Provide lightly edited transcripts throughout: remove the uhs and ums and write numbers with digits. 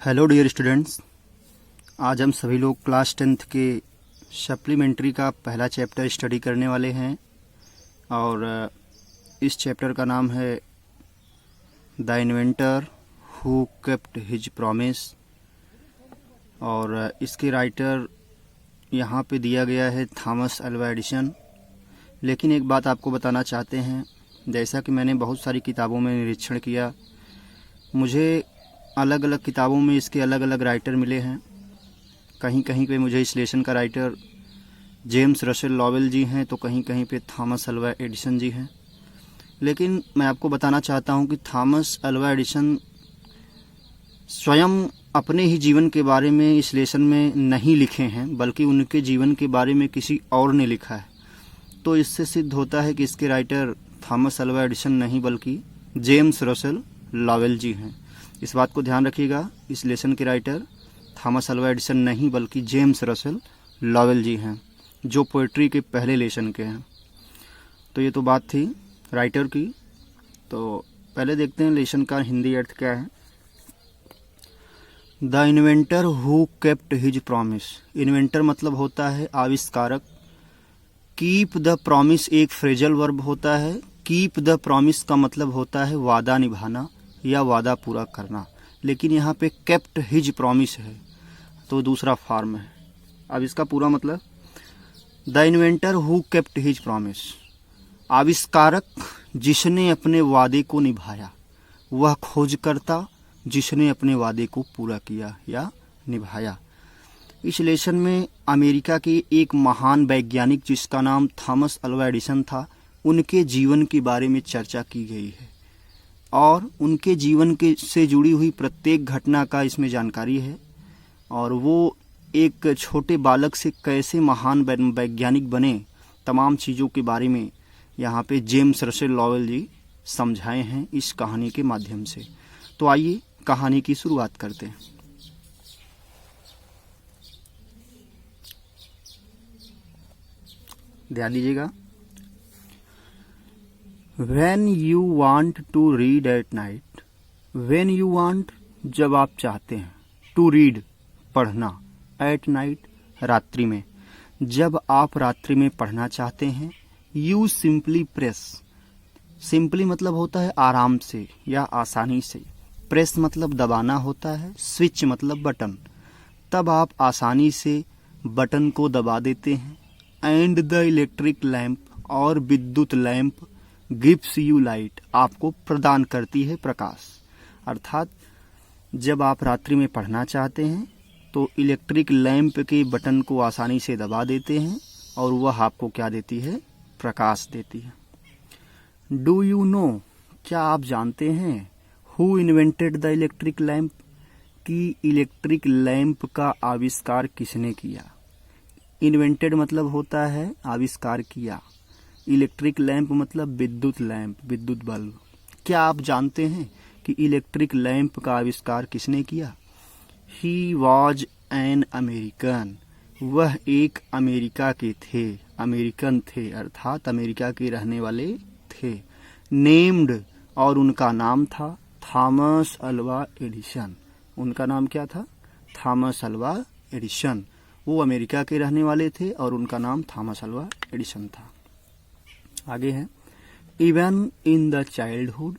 Hello dear students, आज हम सभी लोग क्लास 10th के सप्लीमेंट्री का पहला चैप्टर स्टडी करने वाले हैं और इस चैप्टर का नाम है the inventor who kept his promise. और इसके राइटर यहाँ पे दिया गया है थॉमस अल्वा एडिसन। लेकिन एक बात आपको बताना चाहते हैं, जैसा कि मैंने बहुत सारी किताबों में निरीक्षण किया, मुझे अलग अलग किताबों में इसके अलग अलग राइटर मिले हैं। कहीं कहीं पे मुझे इस लेसन का राइटर जेम्स रसेल लॉवेल जी हैं, तो कहीं कहीं पे थॉमस अल्वा एडिसन जी हैं। लेकिन मैं आपको बताना चाहता हूं कि थॉमस अल्वा एडिसन स्वयं अपने ही जीवन के बारे में इस लेसन में नहीं लिखे हैं, बल्कि उनके जीवन के बारे में किसी और ने लिखा है। तो इससे सिद्ध होता है कि इसके राइटर थॉमस अल्वा एडिसन नहीं बल्कि जेम्स रसेल लॉवेल जी हैं। इस बात को ध्यान रखिएगा, इस लेसन के राइटर थॉमस अल्वा एडिसन नहीं बल्कि जेम्स रसेल लॉवेल जी हैं, जो पोइट्री के पहले लेसन के हैं। तो ये तो बात थी राइटर की। तो पहले देखते हैं लेसन का हिंदी अर्थ क्या है। The inventor who kept his promise. Inventor मतलब होता है आविष्कारक। कीप द प्रॉमिस एक फ्रेजल वर्ब होता है। कीप द प्रॉमिस का मतलब होता है वादा निभाना या वादा पूरा करना, लेकिन यहाँ पे केप्ट हिज प्रॉमिस है तो दूसरा फॉर्म है। अब इसका पूरा मतलब, the inventor who kept his promise, आविष्कारक जिसने अपने वादे को निभाया, वह खोजकर्ता जिसने अपने वादे को पूरा किया या निभाया। इस लेसन में अमेरिका के एक महान वैज्ञानिक जिसका नाम थॉमस अल्वा एडिसन था, उनके जीवन के बारे में चर्चा की गई है और उनके जीवन के से जुड़ी हुई प्रत्येक घटना का इसमें जानकारी है। और वो एक छोटे बालक से कैसे महान वैज्ञानिक बने, तमाम चीज़ों के बारे में यहाँ पे जेम्स रसेल लॉवेल जी समझाए हैं इस कहानी के माध्यम से। तो आइए कहानी की शुरुआत करते हैं। ध्यान दीजिएगा। When you want to read at night, when you want जब आप चाहते हैं, to read पढ़ना, at night रात्रि में, जब आप रात्रि में पढ़ना चाहते हैं, you simply press, simply मतलब होता है आराम से या आसानी से, press मतलब दबाना होता है, switch मतलब बटन, तब आप आसानी से बटन को दबा देते हैं। and the electric lamp और विद्युत लैंप गिव्स यू लाइट आपको प्रदान करती है प्रकाश। अर्थात जब आप रात्रि में पढ़ना चाहते हैं तो इलेक्ट्रिक लैंप के बटन को आसानी से दबा देते हैं और वह आपको क्या देती है, प्रकाश देती है। डू यू नो क्या आप जानते हैं, who invented the electric lamp कि इलेक्ट्रिक लैंप का आविष्कार किसने किया। इन्वेंटेड मतलब होता है आविष्कार किया, इलेक्ट्रिक लैंप मतलब विद्युत लैंप, विद्युत बल्ब। क्या आप जानते हैं कि इलेक्ट्रिक लैंप का आविष्कार किसने किया। ही वॉज एन अमेरिकन, वह एक अमेरिका के थे, अमेरिकन थे अर्थात अमेरिका के रहने वाले थे। नेम्ड और उनका नाम था थॉमस अल्वा एडिसन। उनका नाम क्या था, थॉमस अल्वा एडिसन। वो अमेरिका के रहने वाले थे और उनका नाम थॉमस अल्वा एडिसन था। आगे है, even in the childhood.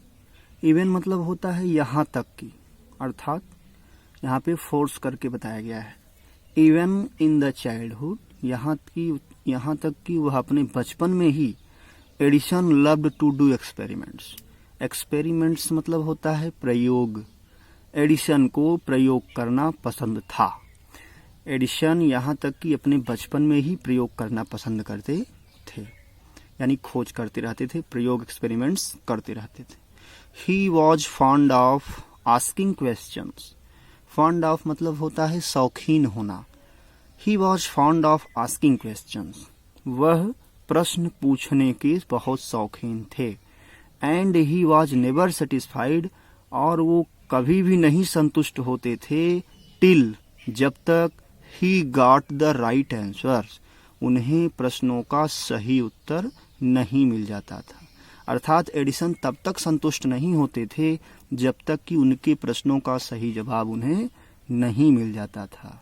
Even मतलब होता है यहाँ तक की, अर्थात यहाँ पे फोर्स करके बताया गया है। इवन इन द चाइल्डहुड, यहाँ तक कि वह अपने बचपन में ही, Edison loved to do experiments. Experiments मतलब होता है प्रयोग, एडिसन को प्रयोग करना पसंद था। एडिसन यहाँ तक कि अपने बचपन में ही प्रयोग करना पसंद करते थे, यानी खोज करते रहते थे, प्रयोग एक्सपेरिमेंट्स करते रहते थे। He was fond of asking questions. Fond of मतलब होता है शौकीन होना। He was fond of asking questions, वह प्रश्न पूछने के बहुत शौकीन थे। And he was never satisfied, और वो कभी भी नहीं संतुष्ट होते थे, टिल जब तक he got the right answers, उन्हें प्रश्नों का सही उत्तर नहीं मिल जाता था। अर्थात एडिसन तब तक संतुष्ट नहीं होते थे जब तक कि उनके प्रश्नों का सही जवाब उन्हें नहीं मिल जाता था।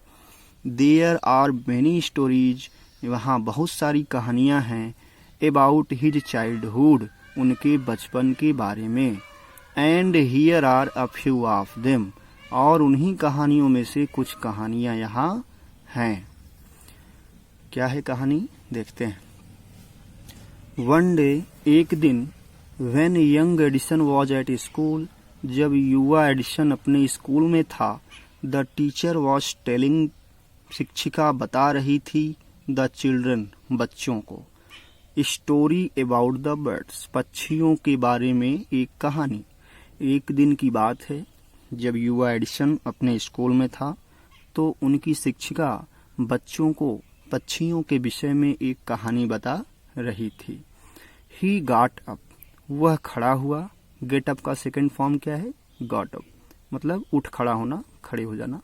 देयर आर मेनी स्टोरीज, वहाँ बहुत सारी कहानियाँ हैं, अबाउट हिज चाइल्डहुड, उनके बचपन के बारे में, and here are a few of them, और उन्हीं कहानियों में से कुछ कहानियाँ यहाँ हैं। क्या है कहानी, देखते हैं। वन डे, एक दिन, when young Edison was at school, जब युवा एडिसन अपने स्कूल में था, द टीचर वॉज टेलिंग, शिक्षिका बता रही थी, द चिल्ड्रन, बच्चों को, स्टोरी अबाउट द बर्ड्स, पक्षियों के बारे में एक कहानी। एक दिन की बात है, जब युवा एडिसन अपने स्कूल में था तो उनकी शिक्षिका बच्चों को पक्षियों के विषय में एक कहानी बता रही थी। ही गॉट अप, वह खड़ा हुआ। गेट अप का सेकंड फॉर्म क्या है, गॉट अप, मतलब उठ खड़ा होना, खड़े हो जाना।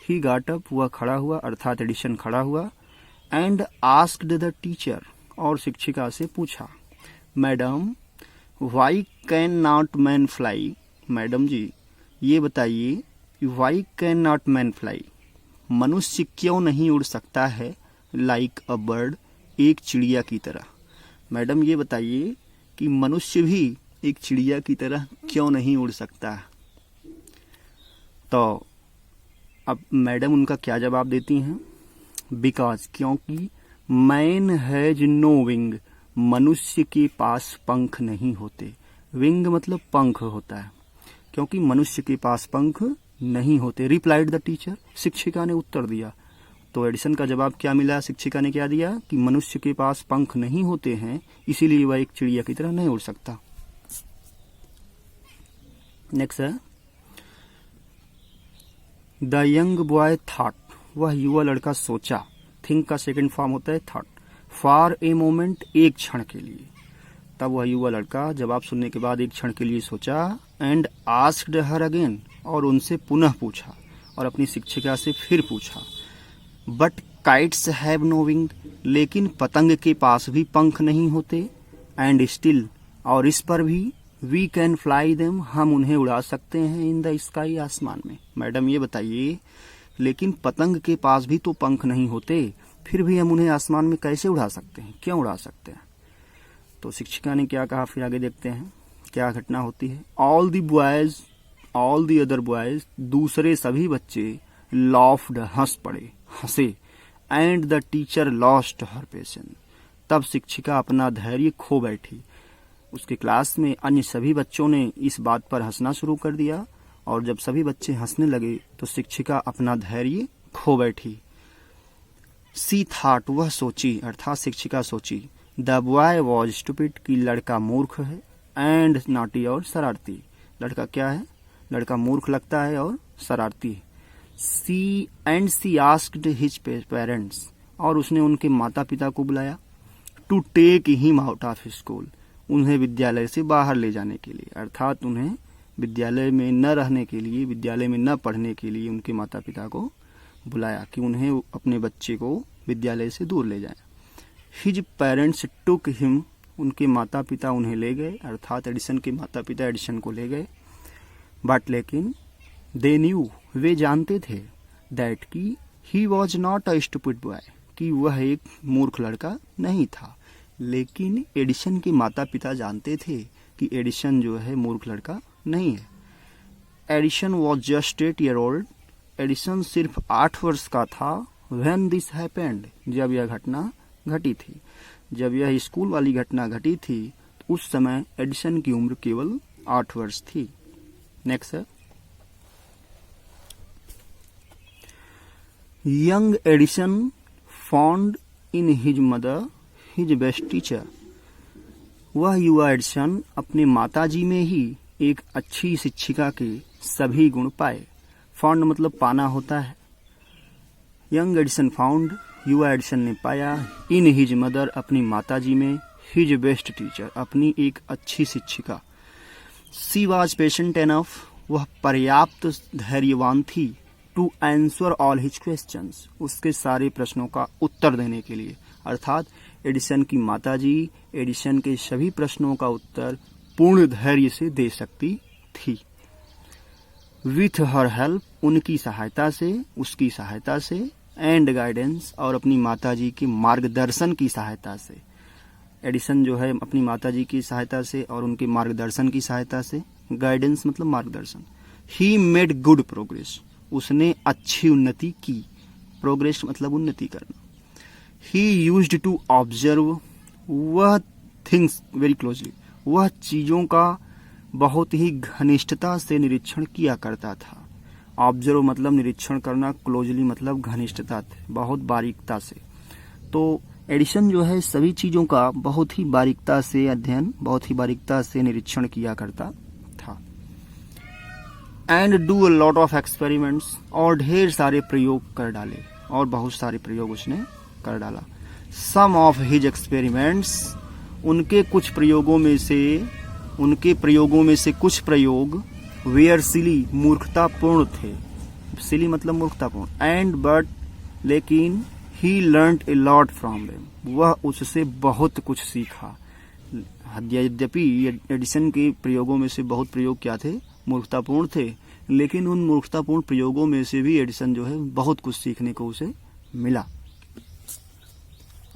ही गॉट अप, वह खड़ा हुआ, अर्थात एडिसन खड़ा हुआ। एंड आस्क्ड द टीचर, और शिक्षिका से पूछा, madam why can not man fly, madam ji ये बताइए, why can not man fly, मनुष्य क्यों नहीं उड़ सकता है, लाइक अ बर्ड, एक चिड़िया की तरह। मैडम ये बताइए कि मनुष्य भी एक चिड़िया की तरह क्यों नहीं उड़ सकता। तो अब मैडम उनका क्या जवाब देती हैं, बिकॉज, क्योंकि, मैन हैज नो विंग, मनुष्य के पास पंख नहीं होते। विंग मतलब पंख होता है, क्योंकि मनुष्य के पास पंख नहीं होते। रिप्लाइड द टीचर, शिक्षिका ने उत्तर दिया। तो एडिसन का जवाब क्या मिला, शिक्षिका ने क्या दिया कि मनुष्य के पास पंख नहीं होते हैं, इसीलिए वह एक चिड़िया की तरह नहीं उड़ सकता। नेक्स्ट है, द यंग बॉय थॉट, वह युवा लड़का सोचा। थिंक का सेकंड फॉर्म होता है थॉट। फॉर ए मोमेंट, एक क्षण के लिए। तब वह युवा लड़का जवाब सुनने के बाद एक क्षण के लिए सोचा। एंड आस्क्ड हर अगेन, और उनसे पुनः पूछा, और अपनी शिक्षिका से फिर पूछा, but kites have no wing, लेकिन पतंग के पास भी पंख नहीं होते। एंड स्टिल, और इस पर भी, वी कैन फ्लाई देम, हम उन्हें उड़ा सकते हैं, इन द स्काई, आसमान में। मैडम ये बताइए, लेकिन पतंग के पास भी तो पंख नहीं होते, फिर भी हम उन्हें आसमान में कैसे उड़ा सकते हैं, क्यों उड़ा सकते हैं। तो शिक्षिका ने क्या कहा, फिर आगे देखते हैं क्या घटना होती है। ऑल द अदर बॉयज, दूसरे सभी बच्चे, लॉफ्ड, हंस पड़े, हंसे। And the teacher lost her patience, तब शिक्षिका अपना धैर्य खो बैठी। उसके क्लास में अन्य सभी बच्चों ने इस बात पर हंसना शुरू कर दिया, और जब सभी बच्चे हंसने लगे तो शिक्षिका अपना धैर्य खो बैठी। सी थॉट, वह सोची, अर्थात शिक्षिका सोची, द बॉय वॉज स्टूपिड, कि लड़का मूर्ख है, एंड नॉटी, और शरारती। लड़का क्या है, लड़का मूर्ख लगता है और शरारती। सी आस्क्ड हिज पेरेंट्स, और उसने उनके माता पिता को बुलाया, to take him out of school, उन्हें विद्यालय से बाहर ले जाने के लिए, अर्थात उन्हें विद्यालय में न रहने के लिए, विद्यालय में न पढ़ने के लिए उनके माता पिता को बुलाया कि उन्हें अपने बच्चे को विद्यालय से दूर ले जाएं। हिज पेरेंट्स टुक हिम, उनके माता पिता उन्हें ले गए, अर्थात एडिसन के माता पिता एडिसन को ले गए। बट लेकिन, दे न्यू, वे जानते थे, दैट कि he was not a stupid boy, कि वह एक मूर्ख लड़का नहीं था। लेकिन एडिसन के माता पिता जानते थे कि एडिसन जो है मूर्ख लड़का नहीं है। Edison was just 8 years old, Edison सिर्फ 8 वर्ष का था। व्हेन दिस हैपेंड, जब यह घटना घटी थी, जब यह स्कूल वाली घटना घटी थी, तो उस समय एडिसन की उम्र केवल 8 वर्ष थी। नेक्स्ट है, young Edison found in his mother his best teacher, वह युवा एडिसन अपने माताजी में ही एक अच्छी शिक्षिका के सभी गुण पाए। फाउंड मतलब पाना होता है। यंग एडिसन फाउंड, युवा एडिसन ने पाया, इन हिज मदर, अपनी माताजी में, हिज बेस्ट टीचर, अपनी एक अच्छी शिक्षिका। सी वॉज पेशेंट एनफ, वह पर्याप्त धैर्यवान थी, to answer all his questions, उसके सारे प्रश्नों का उत्तर देने के लिए, अर्थात एडिसन की माताजी एडिसन के सभी प्रश्नों का उत्तर पूर्ण धैर्य से दे सकती थी। विथ हर हेल्प, उनकी सहायता से, उसकी सहायता से, एंड गाइडेंस, और अपनी माताजी के मार्गदर्शन की सहायता से। एडिसन जो है अपनी माताजी की सहायता से और उनके मार्गदर्शन की सहायता से, गाइडेंस मतलब मार्गदर्शन, ही मेड गुड प्रोग्रेस, उसने अच्छी उन्नति की, प्रोग्रेस मतलब उन्नति करना। ही यूज्ड टू ऑब्जर्व, वह थिंग्स वेरी क्लोजली, वह चीजों का बहुत ही घनिष्ठता से निरीक्षण किया करता था। ऑब्जर्व मतलब निरीक्षण करना, क्लोजली मतलब घनिष्ठता से, बहुत बारीकता से। तो एडिसन जो है सभी चीजों का बहुत ही बारीकता से अध्ययन, बहुत ही बारीकता से निरीक्षण किया करता था। And do a lot of experiments, और ढेर सारे प्रयोग कर डाले, और बहुत सारे प्रयोग उसने कर डाला। सम ऑफ हिज एक्सपेरिमेंट्स, उनके प्रयोगों में से कुछ प्रयोग वेयर सिली, मूर्खतापूर्ण थे, सिली मतलब मूर्खतापूर्ण, एंड बट लेकिन he learned a lot from them, वह उससे बहुत कुछ सीखा। यद्यपि एडिसन के प्रयोगों में से बहुत प्रयोग क्या थे, मूर्खतापूर्ण थे, लेकिन उन मूर्खतापूर्ण प्रयोगों में से भी एडिसन जो है बहुत कुछ सीखने को उसे मिला।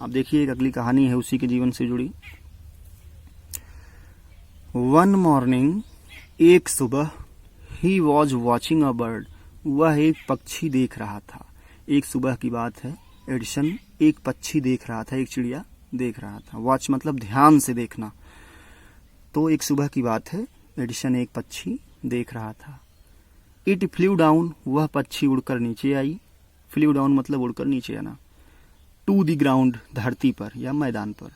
अब देखिए एक अगली कहानी है उसी के जीवन से जुड़ी। वन मॉर्निंग, एक सुबह, he was watching a bird, वह एक पक्षी देख रहा था। एक सुबह की बात है, एडिसन एक पक्षी देख रहा था, एक चिड़िया देख रहा था। वॉच मतलब ध्यान से देखना। तो एक सुबह की बात है, एडिसन एक पक्षी देख रहा था। इट फ्लू डाउन, वह पक्षी उड़कर नीचे आई। फ्लू डाउन मतलब उड़कर नीचे आना। टू द ग्राउंड, धरती पर या मैदान पर,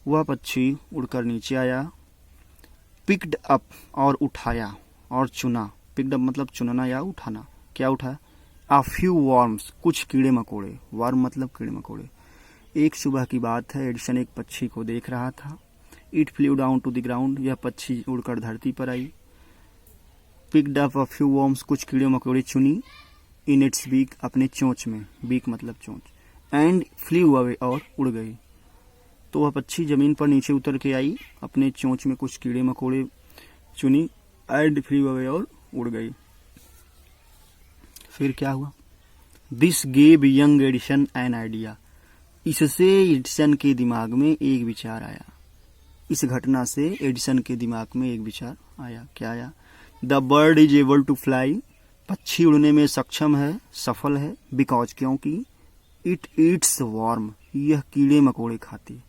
वह पक्षी उड़कर नीचे आया। पिक्ड अप, और उठाया और चुना। पिक्ड अप मतलब चुनना या उठाना। क्या उठाया? आ फ्यू वर्म्स, कुछ कीड़े मकोड़े। वर्म मतलब कीड़े मकोड़े। एक सुबह की बात है, एडिसन एक पक्षी को देख रहा था। It flew down to the ground, यह पक्षी उड़कर धरती पर आई। Picked up a few worms, कुछ कीड़े मकोड़े चुनी। इन इट्स बीक, अपने चोंच में, बीक मतलब चोंच। एंड फ्लू अवे, और उड़ गई। तो वह पक्षी जमीन पर नीचे उतर के आई, अपने चोंच में कुछ कीड़े मकोड़े चुनी, एंड फ्लू अवे, और उड़ गई। फिर क्या हुआ? This gave young Edison an idea, इससे एडिसन के दिमाग में एक विचार आया। इस घटना से एडिसन के दिमाग में एक विचार आया। क्या आया? The bird is able to fly, पक्षी उड़ने में सक्षम है, सफल है। बिकॉज, क्योंकि इट ईट्स वर्म, यह कीड़े मकोड़े खाती है।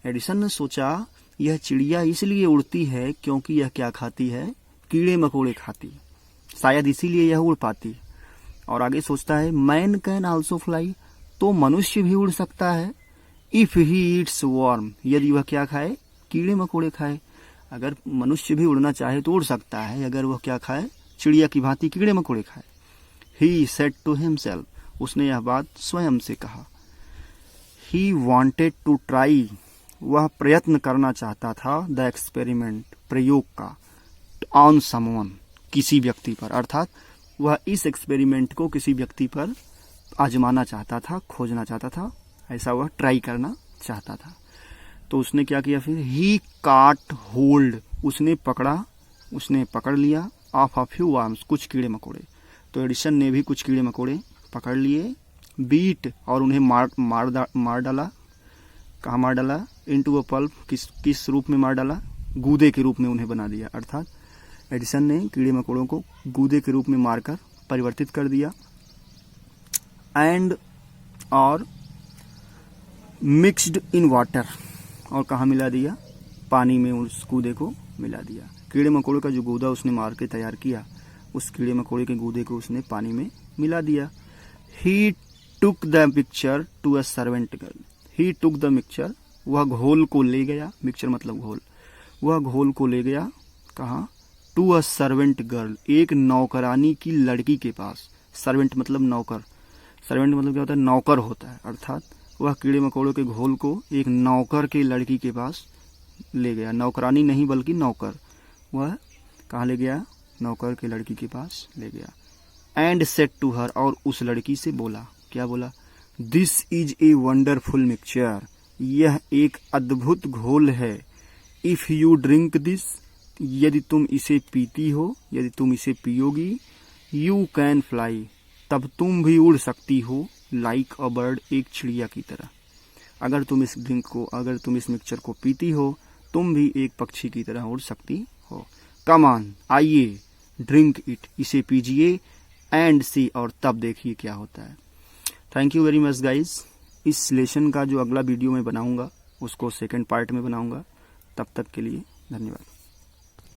एडिसन ने सोचा यह चिड़िया इसलिए उड़ती है क्योंकि यह क्या खाती है? कीड़े मकोड़े खाती है, शायद इसीलिए यह उड़ पाती है। और आगे सोचता है मैन कैन आल्सो फ्लाई, तो मनुष्य भी उड़ सकता है। इफ ही ईट्स वर्म, यदि वह क्या खाए? कीड़े मकोड़े खाए। अगर मनुष्य भी उड़ना चाहे तो उड़ सकता है, अगर वह क्या खाए? चिड़िया की भांति कीड़े मकोड़े खाए। ही सेड टू हिमसेल्फ, उसने यह बात स्वयं से कहा। ही वांटेड टू ट्राई, वह प्रयत्न करना चाहता था, द एक्सपेरिमेंट, प्रयोग का, ऑन समवन, किसी व्यक्ति पर। अर्थात वह इस एक्सपेरिमेंट को किसी व्यक्ति पर आजमाना चाहता था, खोजना चाहता था, ऐसा वह ट्राई करना चाहता था। तो उसने क्या किया फिर? ही काट होल्ड, उसने पकड़ लिया, ऑफ अ फ्यू वर्म्स, कुछ कीड़े मकोड़े। तो एडिसन ने भी कुछ कीड़े मकोड़े पकड़ लिए। बीट, और उन्हें मार डाला। कहाँ मार डाला? इनटू अ पल्प, किस रूप में मार डाला? गूदे के रूप में उन्हें बना दिया। अर्थात एडिसन ने कीड़े मकोड़ों को गूदे के रूप में मारकर परिवर्तित कर दिया। एंड, और मिक्स्ड इन वाटर, और कहाँ मिला दिया? पानी में उस गूदे को मिला दिया। कीड़े मकोड़े का जो गूदा उसने मार के तैयार किया, उस कीड़े मकोड़े के गूदे को उसने पानी में मिला दिया। He took the picture to a servant girl, he took the mixture, वह घोल को ले गया। मिक्सचर मतलब घोल। वह घोल को ले गया कहाँ? टू अ सर्वेंट गर्ल, एक नौकरानी की लड़की के पास। सर्वेंट मतलब नौकर। सर्वेंट मतलब क्या होता है? नौकर होता है। अर्थात वह कीड़े मकोड़ों के घोल को एक नौकर के लड़की के पास ले गया। नौकरानी नहीं बल्कि नौकर। वह कहाँ ले गया? नौकर के लड़की के पास ले गया। एंड सेड टू हर, और उस लड़की से बोला। क्या बोला? This is a wonderful mixture, यह एक अद्भुत घोल है। इफ यू ड्रिंक दिस, यदि तुम इसे पीती हो, यदि तुम इसे पियोगी, यू कैन फ्लाई, तब तुम भी उड़ सकती हो, लाइक अ बर्ड, एक चिड़िया की तरह। अगर तुम इस मिक्सचर को पीती हो, तुम भी एक पक्षी की तरह उड़ सकती हो। कम ऑन, आइए, ड्रिंक इट, इसे पीजिए, एंड सी, और तब देखिए क्या होता है। Thank you very much guys. इस लेसन का जो अगला वीडियो मैं बनाऊंगा उसको सेकंड पार्ट में बनाऊंगा। तब तक के लिए धन्यवाद।